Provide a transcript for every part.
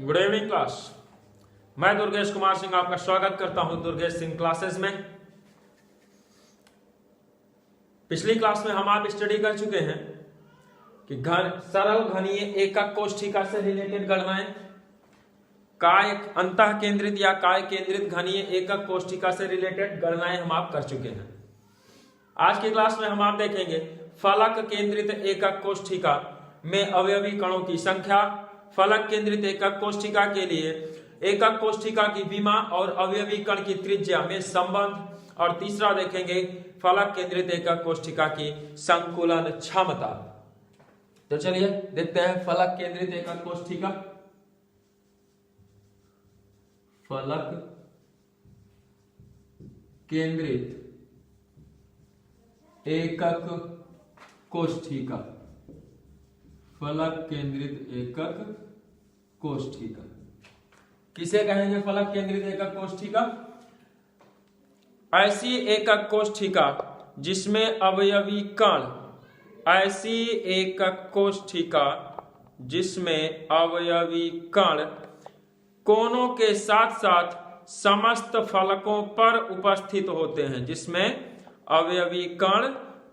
Good evening class. मैं दुर्गेश कुमार सिंह आपका स्वागत करता हूं दुर्गेश सिंह क्लासेस में। पिछली क्लास में हम आप स्टडी कर चुके हैं कि सरल घनीय एकक कोष्ठिका से रिलेटेड गणनाएं, काय अंतः केंद्रित या काय केंद्रित घनीय एकक कोष्ठिका से रिलेटेड गणनाएं हम आप कर चुके हैं। आज की क्लास में हम आप देखेंगे फलक केंद्रित एकक कोष्ठिका में अवयवी कणों की संख्या, फलक केंद्रित एकक कोष्ठिका के लिए एकक कोष्ठिका की विमा और अवयवी कण की त्रिज्या में संबंध, और तीसरा देखेंगे फलक केंद्रित एकक कोष्ठिका की संकुलन क्षमता। तो चलिए देखते हैं फलक केंद्रित एकक कोष्ठिका। फलक केंद्रित एकक कोष्ठिका, फलक केंद्रित एकक कोष्ठिका किसे कहेंगे? फलक केंद्रित एकक कोष्ठिका ऐसी एकक कोष्ठिका जिसमें अवयवी कण, ऐसी एकक कोष्ठिका जिसमें अवयवी कण कोनों के साथ साथ समस्त फलकों पर उपस्थित होते हैं, जिसमें अवयवी कण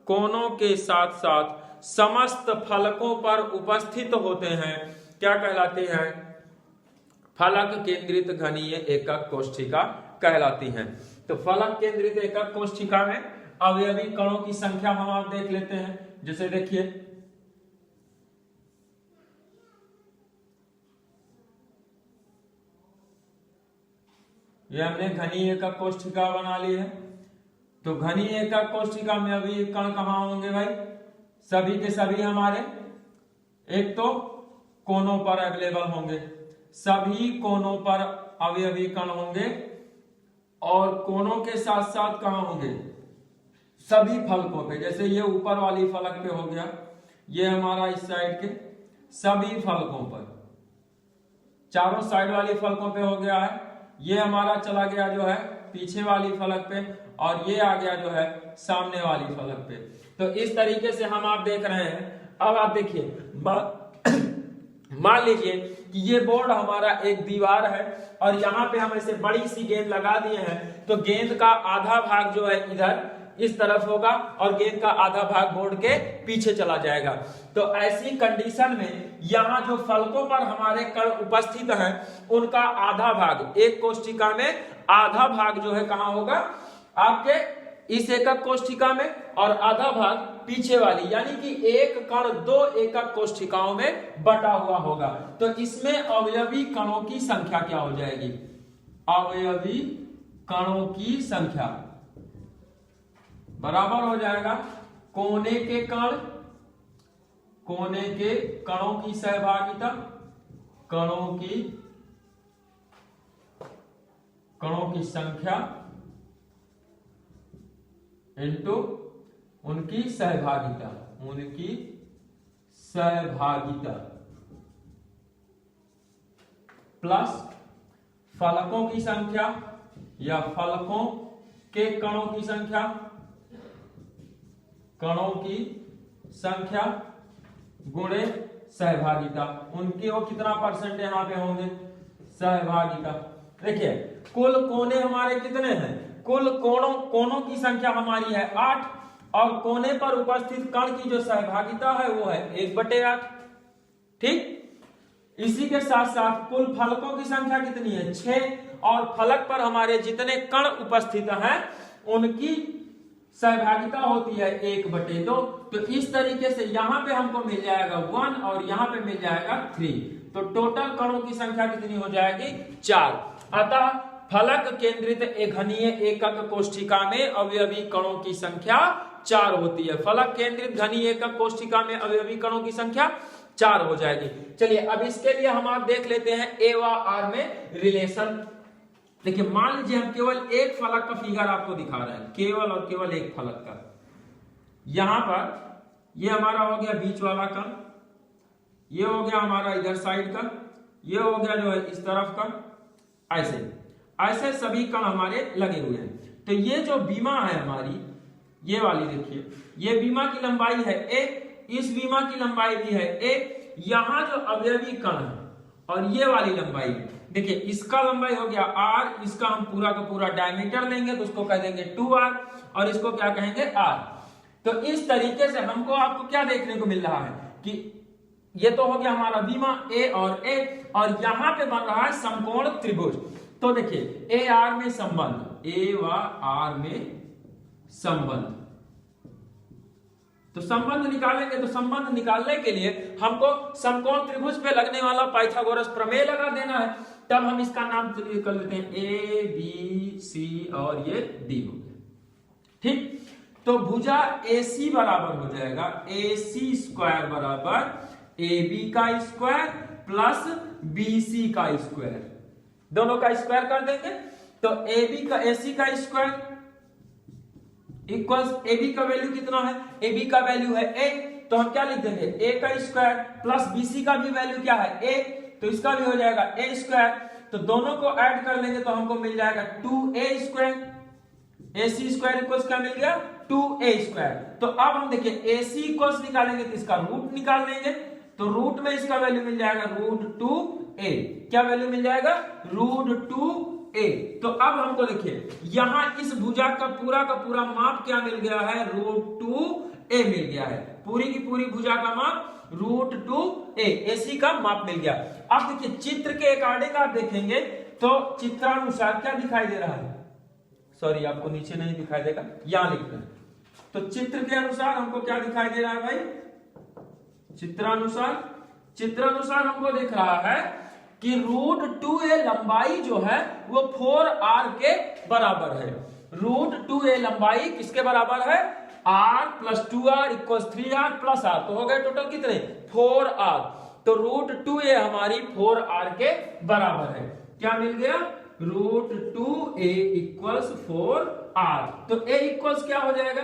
कोनों के साथ साथ समस्त फलकों पर उपस्थित होते हैं, क्या कहलाते हैं? फलक केंद्रित घनीय एकक कोष्ठिका कहलाती हैं। तो फलक केंद्रित एकक कोष्ठिका में अवयवी कणों की संख्या हम आप देख लेते हैं। जैसे देखिए ये हमने घनीय एकक कोष्ठिका बना ली है। तो घनीय एकक कोष्ठिका में अवयवी कण कहां होंगे भाई? सभी के सभी हमारे एक तो कोनों पर अवेलेबल होंगे, सभी कोनों पर अवयवी कण होंगे, और कोनों के साथ साथ कहां होंगे? सभी फलकों पे। जैसे ये ऊपर वाली फलक पे हो गया, ये हमारा इस साइड के सभी फलकों पर, चारों साइड वाली फलकों पे हो गया है। ये हमारा चला गया जो है पीछे वाली फलक पे, और ये आ गया जो है सामने वाली फलक पे। तो इस तरीके से हम आप देख रहे हैं। अब आप देखिए मान लीजिए कि ये बोर्ड हमारा एक दीवार है और यहाँ पे हम ऐसे बड़ी सी गेंद लगा दिए हैं, तो गेंद का आधा भाग जो है इधर इस तरफ होगा और गेंद का आधा भाग बोर्ड के पीछे चला जाएगा। तो ऐसी कंडीशन में यहाँ जो फलकों पर हमारे कण उपस्थित हैं उनका आधा भाग, एक कोष्ठिका में आधा भाग जो है कहाँ होगा? आपके इस एकक कोष्ठिका में, और आधा भाग पीछे वाली, यानी कि एक कण दो एकक कोष्ठिकाओं में बटा हुआ होगा। तो इसमें अवयवी कणों की संख्या क्या हो जाएगी? अवयवी कणों की संख्या बराबर हो जाएगा कोने के कण, कोने के कणों की सहभागिता, कणों की संख्या इनटू उनकी सहभागिता, प्लस फलकों की संख्या या फलकों के कणों की संख्या, गुणे सहभागिता। उनके वो कितना परसेंट यहाँ पे होंगे? सहभागिता। देखिए कुल कोने हमारे कितने हैं? कुल कोनों की संख्या हमारी है 8, और कोने पर उपस्थित कण की जो सहभागिता है वो है 1/8। ठीक, इसी के साथ साथ कुल फलकों की संख्या कितनी है? 6, और फलक पर हमारे जितने कण उपस्थित हैं उनकी सहभागिता होती है 1/2। तो इस तरीके से यहाँ पे हमको मिल जाएगा 1 और यहाँ पे मिल जाएगा 3। तो टोटल कणों की संख्या कितनी हो जाएगी? 4। अतः फलक केंद्रित घनीय एकक कोष्ठिका में अवयवी कणों की संख्या 4 होती है। फलक केंद्रित घनीय एकक कोष्ठिका में अवयवी कणों की संख्या 4 हो जाएगी। चलिए अब इसके लिए हम आप देख लेते हैं ए व आर में रिलेशन। देखिए मान लीजिए हम केवल एक फलक का फिगर आपको दिखा रहे हैं, केवल और केवल एक फलक का। यहां पर ये हमारा हो गया बीच वाला कण, ये हो गया हमारा इधर साइड का, ये हो गया जो है इस तरफ का। ऐसे सभी कण हमारे लगे हुए हैं। तो ये जो बीमा है हमारी, ये वाली देखिए, ये बीमा की लंबाई है a, इस बीमा की लंबाई भी है a। यहां जो अवयवी कण है और ये वाली लंबाई, देखिए इसका लंबाई हो गया r, इसका हम पूरा का पूरा डायमीटर लेंगे तो उसको कह देंगे 2r, और इसको क्या कहेंगे r। तो इस तरीके से हमको आपको क्या देखने को मिल रहा है कि ये तो हो गया हमारा बीमा a और a, और यहां पे बन रहा है समकोण त्रिभुज। तो देखिए ए आर में संबंध, ए व आर में संबंध, तो संबंध निकालेंगे। तो संबंध निकालने के लिए हमको समकोण त्रिभुज पे लगने वाला पाइथागोरस प्रमेय लगा देना है, तब हम इसका नाम कर लेते हैं ए बी सी और ये डी हो गया। ठीक, तो भुजा AC बराबर हो जाएगा AC स्क्वायर बराबर AB का स्क्वायर प्लस BC का स्क्वायर, दोनों का स्क्वायर कर देंगे। तो AB का AC का स्क्वायर इक्वल्स AB का वैल्यू कितना है, AB का वैल्यू है A, तो हम क्या लिख देंगे A का स्क्वायर प्लस BC का भी वैल्यू क्या है A, तो इसका भी हो जाएगा A स्क्वायर। तो दोनों को ऐड कर लेंगे तो हमको मिल जाएगा 2A square, AC square equals क्या मिल गया 2A स्क्वायर। तो अब हम देखिए AC इक्वल्स निकालेंगे तो इसका रूट निकाल लेंगे, तो रूट में इसका वैल्यू मिल जाएगा √2a, क्या वैल्यू मिल जाएगा √2a। तो अब हमको देखिए यहां इस भुजा का पूरा माप क्या मिल गया है, √2a मिल गया है, पूरी की पूरी भुजा का माप √2a, AC का माप मिल गया। अब देखिए चित्र के अकॉर्डिंग आप देखेंगे तो चित्रानुसार क्या दिखाई दे रहा है, सॉरी आपको नीचे नहीं दिखाई देगा, यहां लिखते हैं। तो चित्र के अनुसार हमको क्या दिखाई दे रहा है भाई, चित्रानुसार हमको दिख रहा है कि √2a लंबाई जो है वो 4r के बराबर है। √2a लंबाई किसके बराबर है, r plus 2r equal 3r plus r, तो हो गए टोटल कितने 4r। तो √2a हमारी 4r के बराबर है, क्या मिल गया √2a इक्वल्स 4r। तो a इक्वल्स क्या हो जाएगा,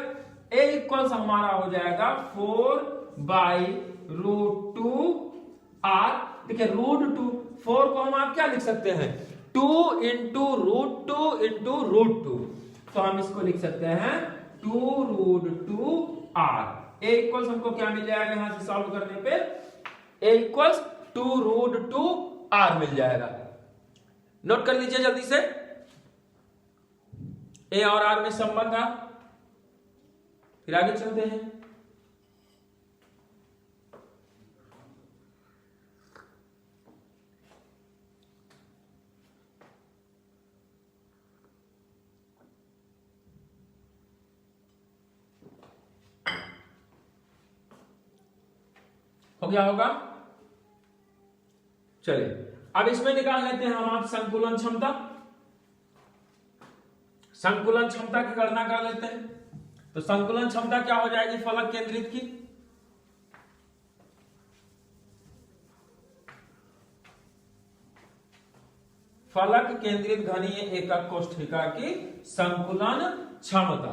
a इक्वल्स हमारा हो जाएगा 4/√2r। देखिए √2, 4 को हम आप क्या लिख सकते हैं 2 इंटू √2 इंटू √2, तो हम इसको लिख सकते हैं 2√2r। a इक्वल्स हमको क्या मिल जाएगा, यहां से सॉल्व करने पे a इक्वल्स 2√2r मिल जाएगा। नोट कर लीजिए जल्दी से, a और r में संबंध था। फिर आगे चलते हैं। हो गया होगा, चलिए अब इसमें निकाल लेते हैं हम आप संकुलन क्षमता। संकुलन क्षमता की गणना कर लेते हैं। तो संकुलन क्षमता क्या हो जाएगी फलक केंद्रित की, फलक केंद्रित घनीय एकक कोष्ठिका की संकुलन क्षमता,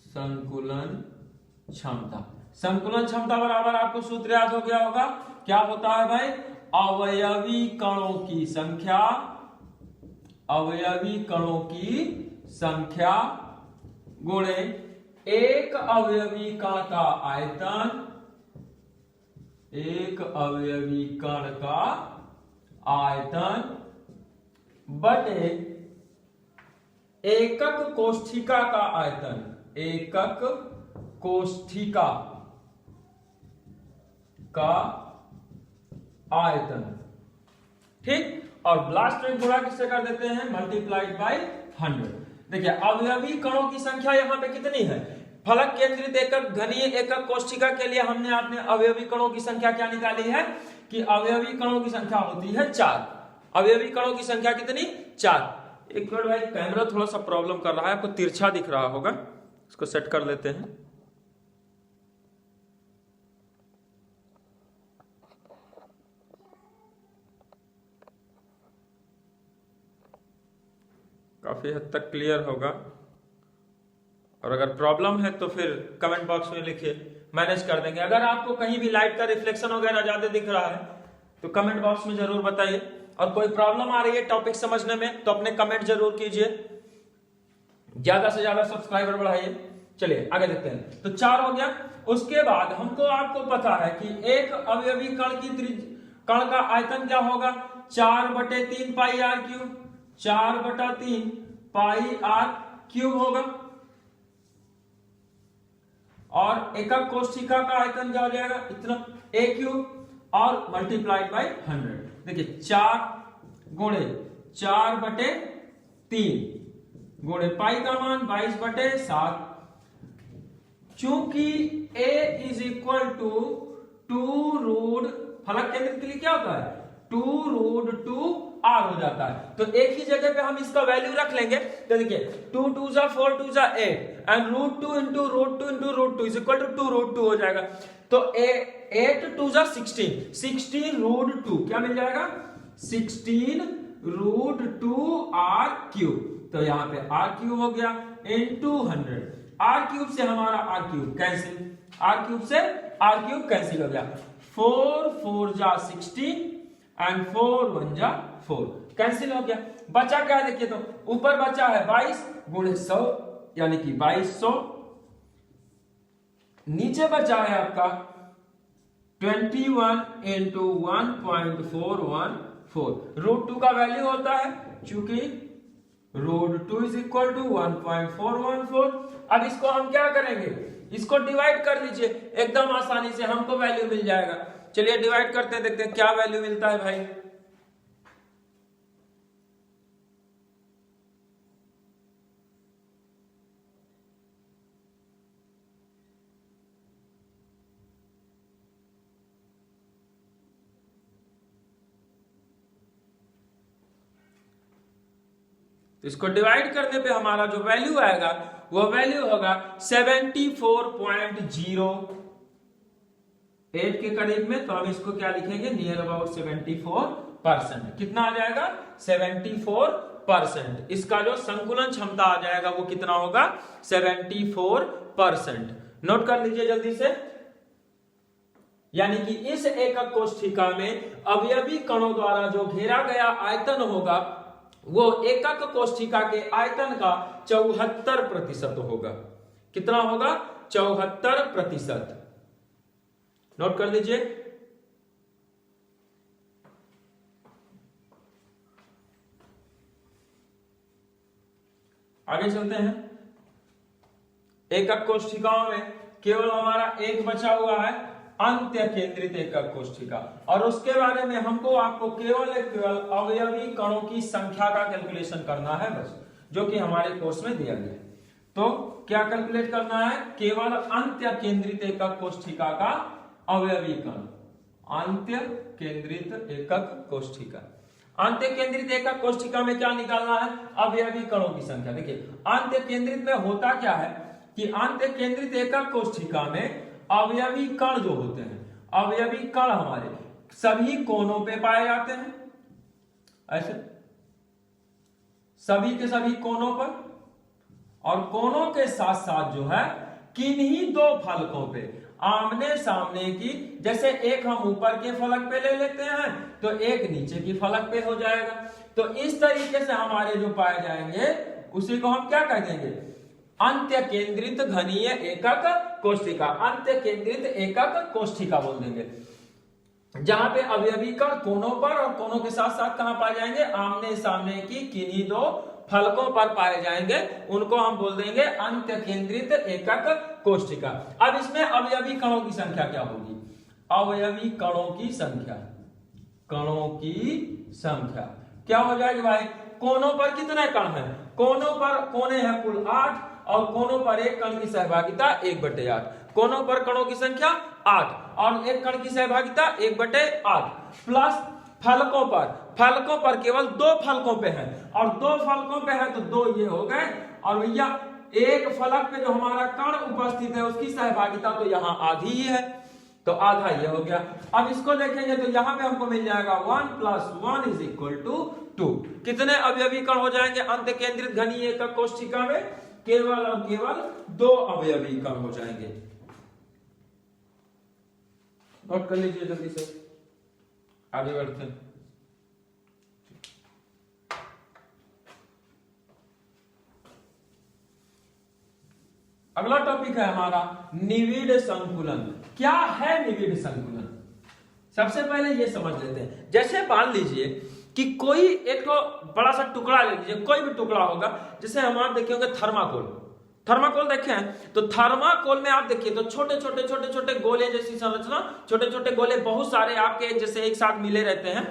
संकुलन क्षमता। संकुलन क्षमता बराबर आपको सूत्र याद हो गया होगा, क्या होता है भाई, अवयवी कणों की संख्या, अवयवी कणों की संख्या गुणे एक अवयवी कण का आयतन, एक अवयवी कण का आयतन बटे एकक कोष्ठिका का आयतन, एकक कोष्ठिका का आयतन। ठीक, और ब्लास्ट रेट गुणा किससे कर देते हैं, मल्टीप्लाइड बाय 100। देखिए अवयवी कणों की संख्या यहां पे कितनी है, फलक केंद्रित एकक घनीय एकक कोष्ठिका के लिए हमने आपने अवयवी कणों की संख्या क्या निकाली है कि अवयवी कणों की संख्या होती है 4। अवयवी कणों की संख्या कितनी 4। एक मिनट भाई, कैमरा थोड़ा सा प्रॉब्लम कर रहा है, आपको तिरछा दिख रहा होगा, इसको सेट कर लेते हैं। काफी हद तक क्लियर होगा, और अगर प्रॉब्लम है तो फिर कमेंट बॉक्स में लिखिए, मैनेज कर देंगे। अगर आपको कहीं भी लाइट का रिफ्लेक्शन वगैरह ज्यादा दिख रहा है तो कमेंट बॉक्स में जरूर बताइए, और कोई प्रॉब्लम आ रही है टॉपिक समझने में तो अपने कमेंट जरूर कीजिए। ज्यादा से ज्यादा सब्सक्राइबर बढ़ाइए, चलिए आगे देखते हैं। तो 4 हो गया। उसके बाद हमको आपको पता है कि एक अवयवी कण की कण का आयतन क्या होगा, 4/3 pi R cube, 4/3 pi R cube होगा। और एकक कोशिका का आयतन क्या हो जाएगा, इतना ए क्यूब और मल्टीप्लाइड बाई 100। देखिए 4 गुणे 4/3 गुणे पाई का मान 22/7। चूंकि a is equal to 2 root, फलक केंद्र के लिए क्या होता है 2√2r हो जाता है। तो एक ही जगह पे हम इसका वैल्यू रख लेंगे। तो देखिए 2 2 जा 4 2 जा 8 and √2 into √2 into √2 is equal to 2√2 हो जाएगा। तो 8 2 जा 16 √2 क्या मिल जाएगा 16√2r क्यूब। तो यहाँ पे r क्यूब हो गया इंटू 100। r क्यूब से हमारा r cube cancel, r cube से r क्यूब कैंसिल हो गया। 4 4 जा 16 एंड 4 1 जा 4 कैंसिल हो गया। बचा क्या है देखिए, तो ऊपर बचा है 22 गुणे 100 यानी कि 2200। नीचे बचा है आपका 21 इंटू 1.414। √2 का वैल्यू होता है, चूंकि √2 इज इक्वल टू 1.414। अब इसको हम क्या करेंगे, इसको डिवाइड कर लीजिए, एकदम आसानी से हमको वैल्यू मिल जाएगा। चलिए डिवाइड करते हैं, देखते हैं क्या वैल्यू मिलता है भाई। इसको डिवाइड करने पे हमारा जो वैल्यू आएगा वो वैल्यू होगा 74.08 के करीब में। तो हम इसको क्या लिखेंगे, नियर अबाउट 74%। कितना आ जाएगा 74%। इसका जो संकुलन क्षमता आ जाएगा वो कितना होगा 74%। नोट कर लीजिए जल्दी से। यानी कि इस एकक कोशिका में अवयवी कणों द्वारा जो घेरा गया आयतन होगा वो एकक कोशिका के आयतन का 74% होगा। कितना होगा 74%। नोट कर लीजिए। आगे चलते हैं। एकक कोशिकाओं में केवल हमारा एक बचा हुआ है, अंत्य केंद्रित एकक कोशिका। और उसके बारे में हमको आपको केवल अवयवी कणों की संख्या का कैलकुलेशन करना है बस, जो कि हमारे कोर्स में दिया गया है। तो क्या कैलकुलेट करना है, केवल अंत्य केंद्रित एकक कोशिका का अवयवी कण। अंत्य केंद्रित एकक कोशिका, अंत्य केंद्रित एकक कोशिका में क्या निकालना है, अवयवी कणों की संख्या। देखिए अंत्य केंद्रित में होता क्या है कि अंत्य केंद्रित एकक कोशिका में अवयवी कण जो होते हैं, अवयवी कण हमारे सभी कोनों पे पाए जाते हैं, ऐसे सभी के सभी कोनों पर। और कोनों के साथ साथ जो है किन्हीं दो फलकों पे आमने सामने की, जैसे एक हम ऊपर के फलक पे ले लेते हैं तो एक नीचे की फलक पे हो जाएगा। तो इस तरीके से हमारे जो पाए जाएंगे उसी को हम क्या कह देंगे, अंत्य केंद्रित घनीय एकक कोशिका, अंत्य केंद्रित एकक कोशिका बोल देंगे। जहां पे अवयवी कण कोनों पर और कोनों के साथ साथ कहां पाए जाएंगे, आमने सामने की किन्हीं दो फलकों पर पाए जाएंगे, उनको हम बोल देंगे अंत्य केंद्रित एकक कोशिका। अब इसमें अवयवी कणों की संख्या क्या होगी, अवयवी कणों की संख्या, कणों की संख्या क्या हो जाएगी भाई, कोनों पर कितने कण हैं, कोनों पर कोने हैं कुल 8 और कोनों पर एक कण की सहभागिता 1/8। कोनों पर कणों की संख्या 8 और एक कण की सहभागिता 1/8 प्लस फलकों पर केवल 2 फलकों पे है और 2 फलकों पे है तो 2 ये हो गए। और भैया एक फलक पे जो हमारा कण उपस्थित है उसकी सहभागिता तो यहां आधी ही है, तो आधा ये हो गया। अब इसको देखेंगे तो यहां पे हमको मिल जाएगा 1 + 1 = 2। कितने अवयवी कण हो जाएंगे अंत्य केंद्रित घनीय एकक कोशिका में, केवल और केवल 2 अवयवी कण हो जाएंगे। नोट कर लीजिए जल्दी से, आगे बढ़ते हैं। अगला टॉपिक है हमारा निविड़ संकुलन। क्या है निविड़ संकुलन? सबसे पहले ये समझ लेते हैं। जैसे मान लीजिए कि कोई एक तो बड़ा सा टुकड़ा ले लीजिए, कोई भी टुकड़ा होगा, जैसे हम आप देखे होंगे थर्माकोल। थर्माकोल देखे हैं तो थर्माकोल में आप देखिए तो छोटे छोटे छोटे छोटे गोले जैसी संरचना, छोटे छोटे गोले बहुत सारे आपके जैसे एक साथ मिले रहते हैं,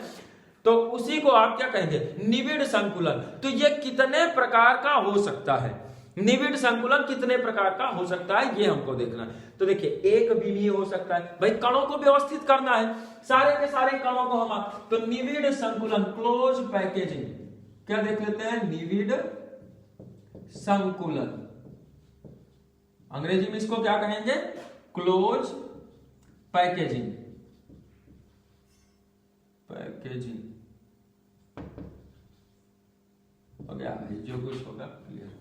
तो उसी को आप क्या कहेंगे? निविड़ संकुलन। तो ये कितने प्रकार का हो सकता है? निविड़ संकुलन कितने प्रकार का हो सकता है ये हमको देखना है। तो देखिए एक विमीय हो सकता है, भाई कणों को व्यवस्थित करना है, सारे के सारे कणों को हम, तो निविड़ संकुलन क्लोज पैकेजिंग, क्या देख लेते हैं? निविड़ संकुलन, अंग्रेजी में इसको क्या कहेंगे? Close packaging. पैकेजिंग हो गया, जो कुछ होगा क्लियर।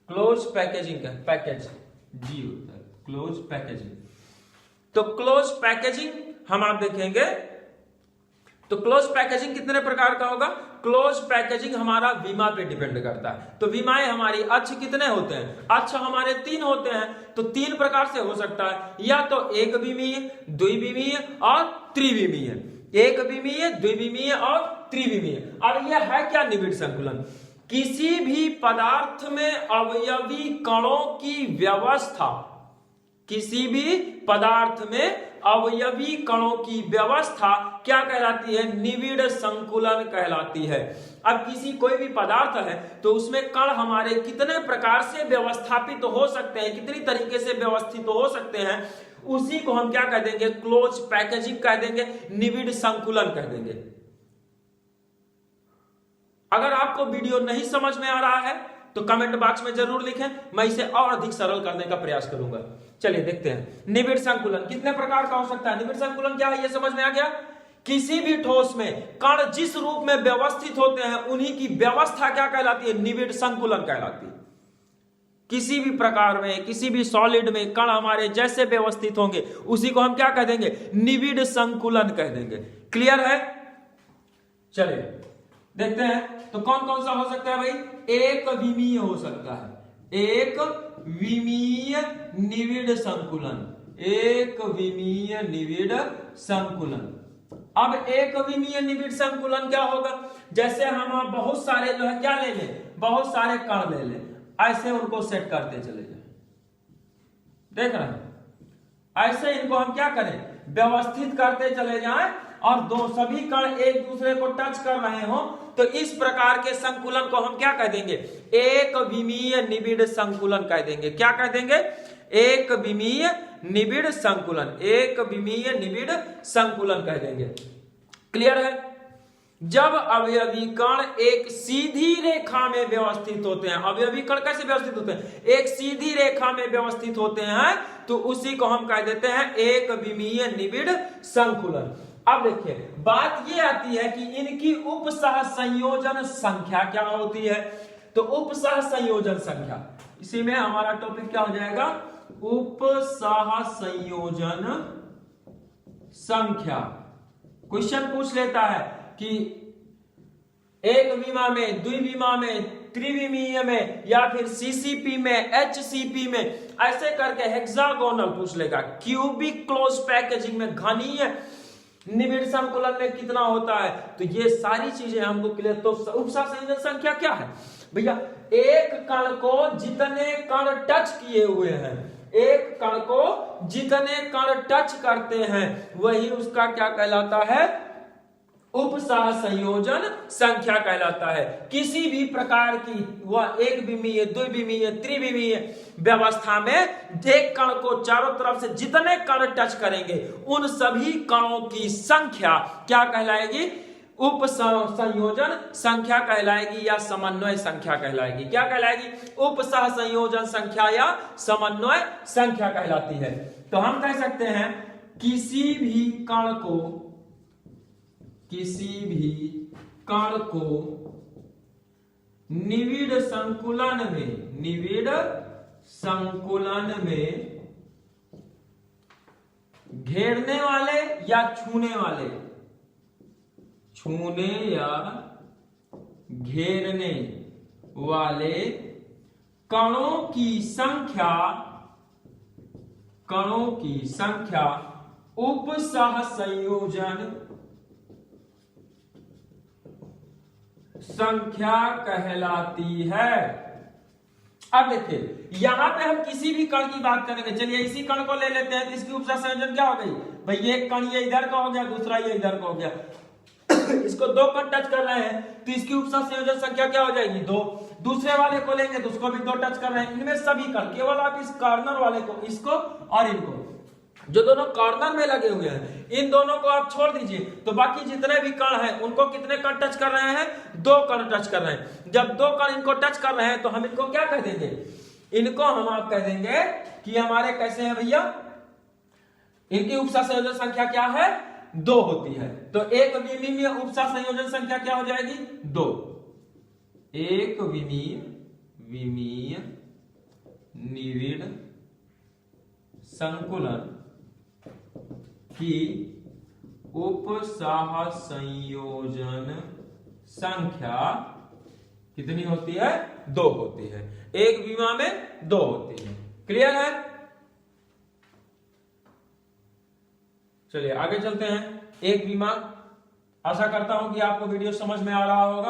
क्लोज पैकेजिंग का पैकेज जी होता है, क्लोज पैकेजिंग। तो क्लोज पैकेजिंग हम आप देखेंगे तो क्लोज पैकेजिंग कितने प्रकार का होगा? क्लोज पैकेजिंग हमारा विमा पे डिपेंड करता है। तो विमाएं हमारी अक्ष कितने होते हैं? अक्ष हमारे 3 होते हैं, तो 3 प्रकार से हो सकता है, या तो एक विमीय, द्विविमीय और त्रिविमीय। एक विमीय, द्विविमीय और त्रिविमीय। अब यह है क्या निविड़ संकुलन? किसी भी पदार्थ में अवयवी कणों की व्यवस्था, किसी भी पदार्थ में अवयवी कणों की व्यवस्था क्या कहलाती है? निविड़ संकुलन कहलाती है। अब किसी कोई भी पदार्थ है तो उसमें कण हमारे कितने प्रकार से व्यवस्थापित हो सकते हैं, कितनी तरीके से व्यवस्थित हो सकते हैं, उसी को हम क्या कह देंगे? क्लोज पैकेजिंग कह देंगे, निविड़ संकुलन कह देंगे। अगर आपको वीडियो नहीं समझ में आ रहा है तो कमेंट बॉक्स में जरूर लिखें, मैं इसे और अधिक सरल करने का प्रयास करूंगा। चलिए देखते हैं निविड़ संकुलन कितने प्रकार का हो सकता है। निविड़ संकुलन क्या है ये समझ में आ गया? किसी भी ठोस में कण जिस रूप में व्यवस्थित होते हैं उन्हीं की व्यवस्था क्या कहलाती है? निविड़ संकुलन कहलाती है। किसी भी प्रकार में, किसी भी सॉलिड में कण हमारे जैसे व्यवस्थित होंगे उसी को हम क्या कह देंगे? निविड़ संकुलन कह देंगे। क्लियर है? चलिए देखते हैं तो कौन कौन सा हो सकता है भाई? एक विमीय हो सकता है, एक विमीय निविड़ संकुलन, एक विमीय निविड़ संकुलन। अब एक विमीय निविड़ संकुलन क्या होगा? जैसे हम बहुत सारे जो है क्या ले लें? बहुत सारे कण ले लें, ऐसे उनको सेट करते चले जाए, देख रहे हैं? ऐसे इनको हम क्या करें? व्यवस्थित करते चले जाएं और दो सभी कण एक दूसरे को टच कर रहे हो, तो इस प्रकार के संकुलन को हम क्या कह देंगे? एक विमीय निविड़ संकुलन कह देंगे। क्या कह देंगे? एक विमीय निविड़ संकुलन, एक विमीय निविड़ संकुलन कह देंगे। क्लियर है? जब अवयवी कण एक सीधी रेखा में व्यवस्थित होते हैं, अवयवी कण कैसे व्यवस्थित होते हैं? एक सीधी रेखा में व्यवस्थित होते हैं, तो उसी को हम कह देते हैं एक विमीय निविड़ संकुलन। अब देखिए बात ये आती है कि इनकी उपसह संयोजन संख्या क्या होती है? तो उपसह संयोजन संख्या, इसी में हमारा टॉपिक क्या हो जाएगा? उपसह संयोजन संख्या। क्वेश्चन पूछ लेता है कि एक विमा में, द्विविमा में, त्रिविमीय में, या फिर सीसीपी में, एचसीपी में, ऐसे करके हेक्सागोनल पूछ लेगा। क्यूबिक क्लोज पैकेजिंग में घनीय निविड़ संकुलन में कितना होता है? तो ये सारी चीजें हमको क्लियर। तो उपसह संयोजन संख्या क्या है भैया? एक कण को जितने कण टच किए हुए हैं, एक कण को जितने कण टच करते हैं वही उसका क्या कहलाता है? उपसह संयोजन संख्या कहलाता है। किसी भी प्रकार की वह एक विमीय, द्विविमीय, त्रिविमीय व्यवस्था में एक कण को चारों तरफ से जितने कण टच करेंगे उन सभी कणों की संख्या क्या कहलाएगी? उपसंयोजन संख्या कहलाएगी या समन्वय संख्या कहलाएगी। क्या कहलाएगी? उपसह संयोजन संख्या या समन्वय संख्या कहलाती है। तो हम कह सकते हैं किसी भी कण को निविड़ संकुलन में घेरने वाले या छूने या घेरने वाले कणों की संख्या कणों की संख्या उपसहसंयोजन संख्या कहलाती है। अब देखिए यहां पे हम किसी भी कण की बात करेंगे, चलिए इसी कण को ले लेते हैं, तो इसकी उपसहसंयोजन क्या हो गई भाई, ये कण ये इधर का हो गया, दूसरा ये इधर का हो गया इसको दो कण टच कर रहे हैं तो इसकी उपसहसंयोजन संख्या क्या हो जाएगी, दो। दूसरे वाले को लेंगे तो उसको भी दो टच कर रहे हैं, इनमें सभी कण, केवल आप इस कॉर्नर वाले को, इसको और इनको, जो दोनों कॉर्नर में लगे हुए हैं, इन दोनों को आप छोड़ दीजिए, तो बाकी जितने भी कण हैं उनको कितने कण टच कर रहे हैं, दो कण टच कर रहे हैं। जब दो कण इनको टच कर रहे हैं तो हम इनको क्या कह देंगे, इनको हम आप कह देंगे कि हमारे कैसे हैं भैया, इनकी उपसहसंयोजन संख्या क्या है, दो होती है। तो एक विमीय उपसहसंयोजन संख्या क्या हो जाएगी, दो। एक विमीय निविड़ संकुलन की उपसहसंयोजन संख्या कितनी होती है, दो होती है। एक विमा में दो होती है। क्लियर है? चलिए आगे चलते हैं। एक विमा, आशा करता हूं कि आपको वीडियो समझ में आ रहा होगा।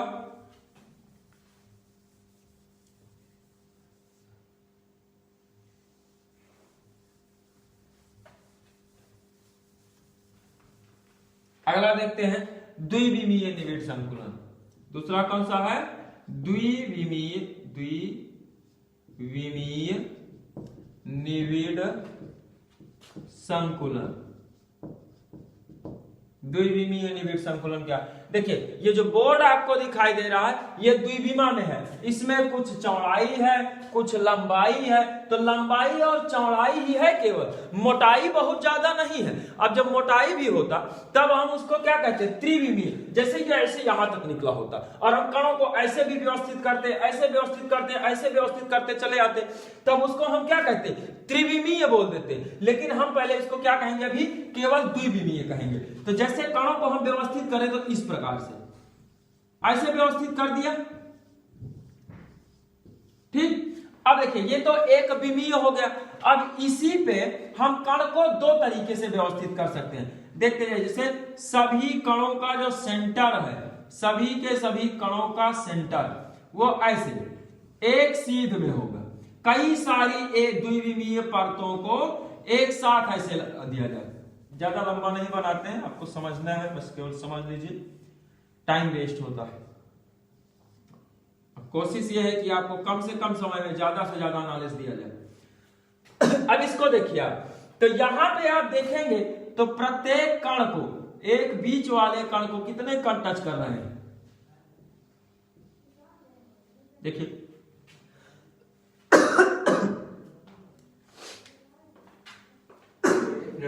अगला देखते हैं द्विविमीय निविड़ संकुलन। दूसरा कौन सा है, द्विविमीय निविड़ संकुलन। द्विविमीय निविड़ संकुलन क्या, देखिए ये जो बोर्ड आपको दिखाई दे रहा है ये द्विविमा में है, इसमें कुछ चौड़ाई है कुछ लंबाई है, तो लंबाई और चौड़ाई ही है केवल, मोटाई बहुत ज्यादा नहीं है। अब जब मोटाई भी होता तब हम उसको क्या कहते हैं, त्रिविमीय, जैसे कि ऐसे यहां तक निकला होता और हम कणों को ऐसे भी व्यवस्थित करते, ऐसे व्यवस्थित करते, ऐसे व्यवस्थित करते चले आते, तब उसको हम क्या कहते, त्रिविमीय बोल देते। लेकिन हम पहले इसको क्या कहेंगे, अभी केवल द्विविमीय कहेंगे। तो जैसे कणों को हम व्यवस्थित करें तो इस प्रकार से ऐसे व्यवस्थित कर दिया, ठीक। अब देखिए ये तो एक विमीय हो गया। अब इसी पे हम कण को दो तरीके से व्यवस्थित कर सकते हैं। देखते हैं जैसे सभी कणों का जो सेंटर है, सभी के सभी कणों का सेंटर वो ऐसे एक सीध में होगा, कई सारी एक द्विविमीय परतों को एक साथ ऐसे दिया जाए। ज्यादा लंबा नहीं बनाते हैं, आपको समझना है, बस केवल समझ लीजिए, टाइम वेस्ट होता है। कोशिश यह है कि आपको कम से कम समय में ज्यादा से ज्यादा नॉलेज दिया जाए। अब इसको देखिए आप, तो यहां पे आप देखेंगे तो प्रत्येक कण को, एक बीच वाले कण को कितने कण टच कर रहे हैं, देखिए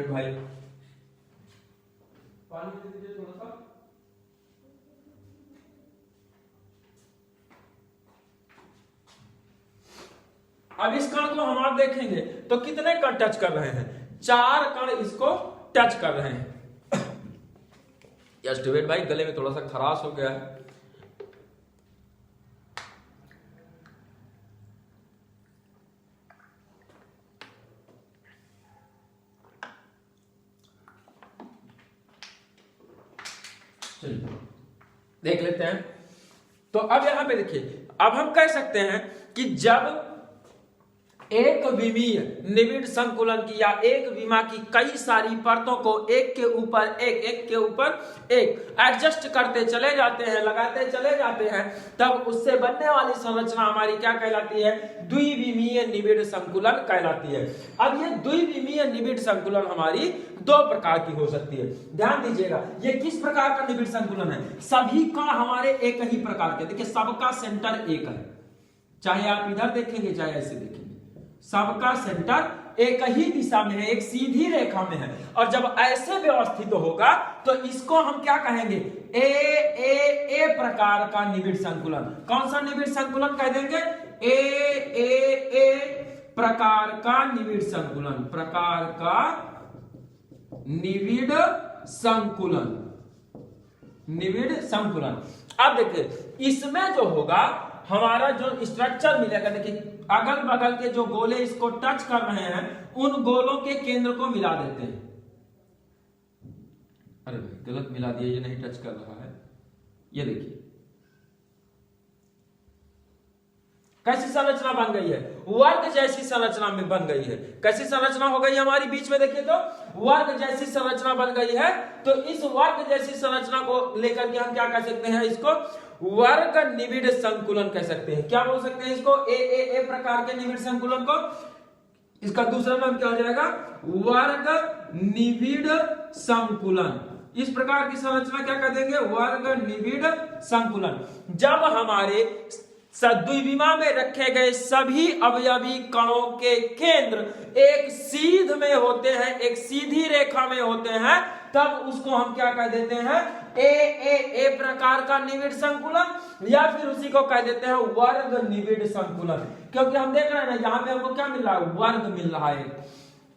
भाई पानी दे दीजिए थोड़ा सा। अब इस कण को हम आप देखेंगे तो कितने कण टच कर रहे हैं, चार कण इसको टच कर रहे हैं। जस्ट वेट भाई, गले में थोड़ा सा खराश हो गया है। देख लेते हैं। तो अब यहां पे देखिए, अब हम कह सकते हैं कि जब एक विमीय निविड़ संकुलन की या एक विमा की कई सारी परतों को एक के ऊपर एक के ऊपर एक एडजस्ट करते चले जाते हैं, लगाते चले जाते हैं, तब उससे बनने वाली संरचना हमारी क्या कहलाती है, द्विविमीय निविड़ संकुलन कहलाती है। अब ये द्विविमीय निविड़ संकुलन हमारी दो प्रकार की हो सकती है। ध्यान दीजिएगा, ये किस प्रकार का निविड़ संकुलन है, सभी कण हमारे एक ही प्रकार के, देखिए सबका सेंटर एक है, चाहे आप इधर देखेंगे चाहे ऐसे देखेंगे, सबका सेंटर एक ही दिशा में है, एक सीधी रेखा में है। और जब ऐसे व्यवस्थित होगा तो इसको हम क्या कहेंगे, ए प्रकार का निविड़ संकुलन। कौन सा निविड़ संकुलन कह देंगे, ए प्रकार का निविड़ संकुलन, प्रकार का निविड़ संकुलन, निविड़ संकुलन। अब देखिए इसमें जो होगा हमारा जो स्ट्रक्चर मिलेगा, देखिए अगल बगल के जो गोले इसको टच कर रहे हैं उन गोलों के केंद्र को मिला देते हैं। अरे भाई गलत मिला दिया, ये नहीं टच कर रहा है। ये देखिए कैसी संरचना बन गई है, वर्ग जैसी संरचना में बन गई है। कैसी संरचना हो गई हमारी बीच में, देखिए तो वर्ग जैसी संरचना बन गई है। तो इस वर्ग जैसी संरचना को लेकर के हम क्या कह सकते हैं, इसको वर्ग निबिड़ संकुलन कह सकते हैं। क्या बोल सकते हैं इसको, ए प्रकार के निबिड़ संकुलन को। इसका दूसरा नाम क्या हो जाएगा, वर्ग निबिड़ संकुलन। इस प्रकार की संरचना क्या कह देंगे, वर्ग निबिड़ संकुलन। जब हमारे द्विविमा में रखे गए सभी अवयवी कणों के केंद्र एक सीध में होते हैं, एक सीधी रेखा में होते हैं, तब उसको हम क्या कह देते हैं, ए प्रकार का निबिड़ संकुलन, या फिर उसी को कह देते हैं वर्ग निबिड़ संकुलन। क्योंकि हम देख रहे हैं ना, यहाँ पे हमको क्या मिल रहा है, वर्ग मिल रहा है।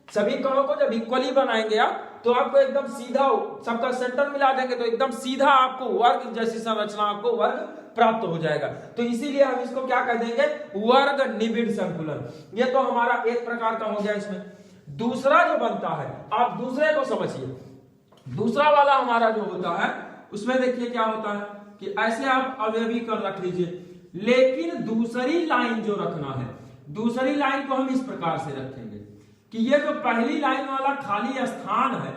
सभी कणों को जब इक्वली बनाएंगे आप तो आपको एकदम सीधा, सबका सेंटर मिला देंगे तो एकदम सीधा आपको वर्ग जैसी संरचना, आपको वर्ग प्राप्त हो जाएगा। तो इसीलिए हम इसको क्या कह देंगे, वर्ग निबिड़ संकुलन। ये तो हमारा एक प्रकार का हो गया। इसमें दूसरा जो बनता है, आप दूसरे को समझिए। दूसरा वाला हमारा जो होता है उसमें देखिए क्या होता है कि ऐसे आप अवयवी कर रख लीजिए, लेकिन दूसरी लाइन जो रखना है, दूसरी लाइन को हम इस प्रकार से रखेंगे कि ये जो पहली लाइन वाला खाली स्थान है,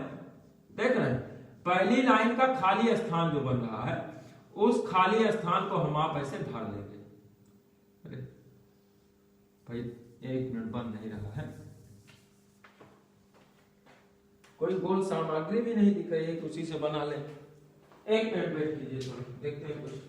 देख रहे हैं, पहली लाइन का खाली स्थान जो बन रहा है, उस खाली स्थान को हम आप ऐसे भर लेंगे। अरे भाई 1 मिनट बंद नहीं रहा है, कोई गोल सामग्री भी नहीं दिख रही है, उसी से बना ले। 1 मिनट वेट कीजिए, थोड़ा देखते हैं कुछ।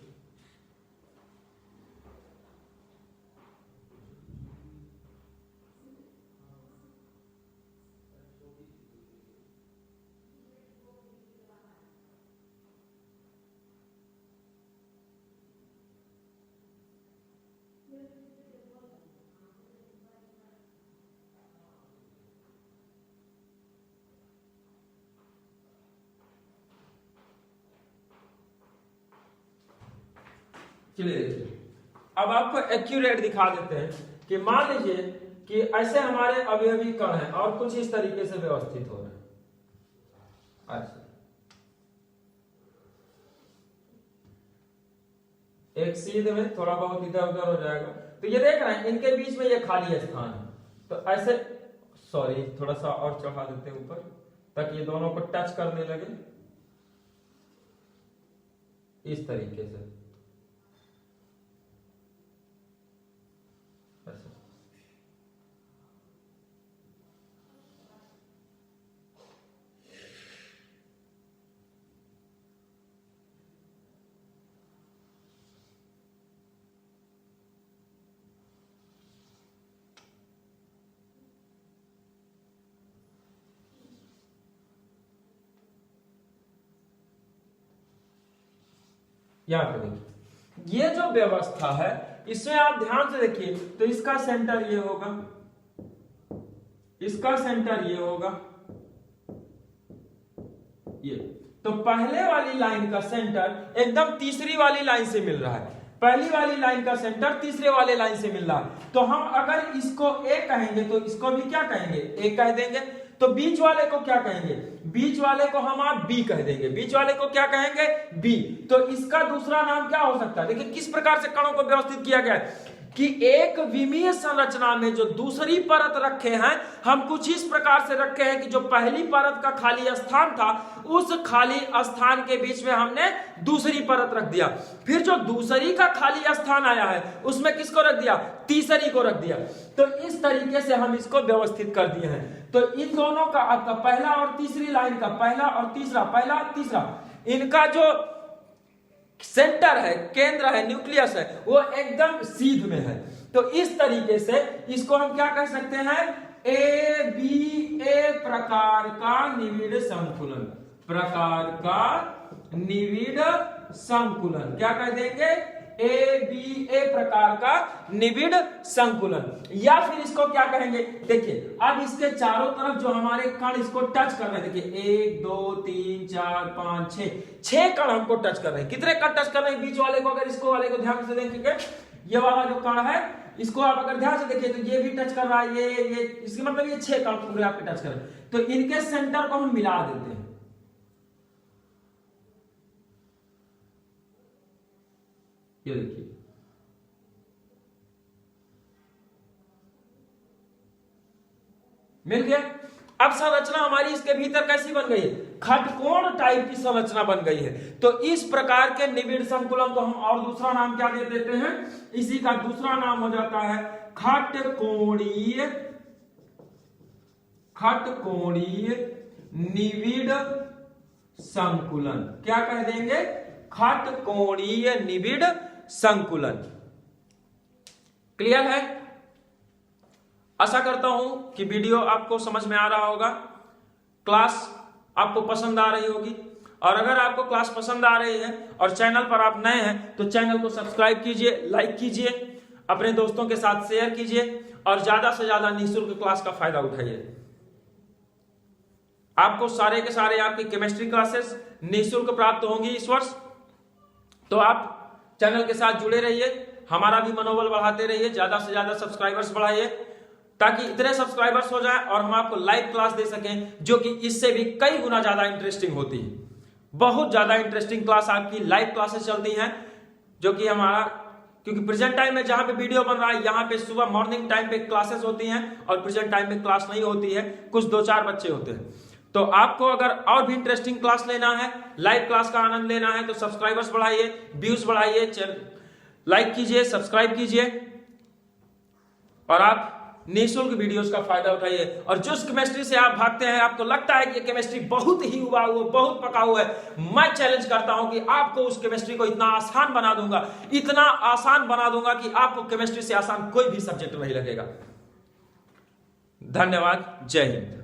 चलिए देखिए, अब आपको एक्यूरेट दिखा देते हैं कि मान लीजिए कि ऐसे हमारे अवयवी कण हैं और कुछ इस तरीके से व्यवस्थित हो रहे हैं। अच्छा, एक सीधे में थोड़ा बहुत इधर उधर हो जाएगा। तो ये देख रहे हैं इनके बीच में ये खाली स्थान है, तो ऐसे, सॉरी थोड़ा सा और चढ़ा देते हैं ऊपर ताकि ये दोनों को टच करने लगे, इस तरीके से। यहां पे देखिए, ये जो व्यवस्था है इसमें आप ध्यान से देखिए, तो इसका सेंटर ये होगा, इसका सेंटर ये होगा, ये तो पहले वाली लाइन का सेंटर एकदम तीसरी वाली लाइन से मिल रहा है, पहली वाली लाइन का सेंटर तीसरे वाले लाइन से मिल रहा है। तो हम अगर इसको ए कहेंगे तो इसको भी क्या कहेंगे, ए कह देंगे। तो बीच वाले को क्या कहेंगे, बीच वाले को हम आप बी कह देंगे, बीच वाले को क्या कहेंगे, बी। तो इसका दूसरा नाम क्या हो सकता है, देखिए किस प्रकार से कणों को व्यवस्थित किया गया है कि एक विमीय संरचना में जो दूसरी परत रखे हैं, हम कुछ इस प्रकार से रखे हैं कि जो पहली परत का खाली स्थान था, उस खाली स्थान के बीच में हमने दूसरी परत रख दिया। फिर जो दूसरी का खाली स्थान आया है उसमें किसको रख दिया, तीसरी को रख दिया। तो इस तरीके से हम इसको व्यवस्थित कर दिए हैं। तो इन दोनों का आपका पहला और तीसरी लाइन का पहला और तीसरा, पहला और तीसरा, इनका जो सेंटर है, केंद्र है, न्यूक्लियस है, वो एकदम सीध में है। तो इस तरीके से इसको हम क्या कह सकते हैं, ए बी ए प्रकार का निबिड़ संकुलन, प्रकार का निबिड़ संकुलन क्या कह देंगे, ए बी ए प्रकार का निबिड़ संकुलन। या फिर इसको क्या कहेंगे, देखिए अब इसके चारों तरफ जो हमारे कण इसको टच कर रहे हैं, देखिए 1 2 3 4 5 6 कण हमको टच कर रहे हैं। कितने कण टच कर रहे हैं बीच वाले को, अगर इसको वाले को ध्यान से देखेंगे, ये वाला जो कण है इसको आप अगर ध्यान से देखिए तो ये भी टच कर रहा है, ये इसके मतलब ये 6 कण पूरे आपके टच कर रहे हैं। तो इनके सेंटर को हम मिला देते हैं। ये देखिए मिल गया। अब संरचना हमारी इसके भीतर कैसी बन गई है, खटकोण टाइप की संरचना बन गई है। तो इस प्रकार के निबिड़ संकुलन को हम और दूसरा नाम क्या दे देते हैं, इसी का दूसरा नाम हो जाता है खटकोणीय निबिड़ संकुलन। क्या कह देंगे, खटकोणीय निबिड़ संकुलन। क्लियर है। आशा करता हूं कि वीडियो आपको समझ में आ रहा होगा, क्लास आपको पसंद आ रही होगी। और अगर आपको क्लास पसंद आ रही है और चैनल पर आप नए हैं तो चैनल को सब्सक्राइब कीजिए, लाइक कीजिए, अपने दोस्तों के साथ शेयर कीजिए और ज्यादा से ज्यादा निःशुल्क क्लास का फायदा उठाइए। आपको सारे के सारे आपकी केमिस्ट्री क्लासेस निःशुल्क प्राप्त होंगी इस वर्ष। तो आप चैनल के साथ जुड़े रहिए, हमारा भी मनोबल बढ़ाते रहिए, ज्यादा से ज्यादा सब्सक्राइबर्स बढ़ाइए ताकि इतने सब्सक्राइबर्स हो जाए और हम आपको लाइव क्लास दे सकें जो कि इससे भी कई गुना ज्यादा इंटरेस्टिंग होती है। बहुत ज्यादा इंटरेस्टिंग क्लास आपकी लाइव क्लासेस चलती हैं जो कि हमारा, क्योंकि प्रेजेंट टाइम में जहां पे वीडियो बन रहा है यहाँ पे सुबह मॉर्निंग टाइम पे क्लासेस होती हैं और प्रेजेंट टाइम में क्लास नहीं होती है, कुछ 2-4 बच्चे होते हैं। तो आपको अगर और भी इंटरेस्टिंग क्लास लेना है, लाइव क्लास का आनंद लेना है तो सब्सक्राइबर्स बढ़ाइए, व्यूज बढ़ाइए, लाइक कीजिए, सब्सक्राइब कीजिए और आप निःशुल्क वीडियोस का फायदा उठाइए। और जिस केमिस्ट्री से आप भागते हैं, आपको लगता है कि ये केमिस्ट्री बहुत ही उबा हुआ, बहुत पका हुआ है, मैं चैलेंज करता हूं कि आपको उस केमिस्ट्री को इतना आसान बना दूंगा, इतना आसान बना दूंगा कि आपको केमिस्ट्री से आसान कोई भी सब्जेक्ट नहीं लगेगा। धन्यवाद। जय हिंद।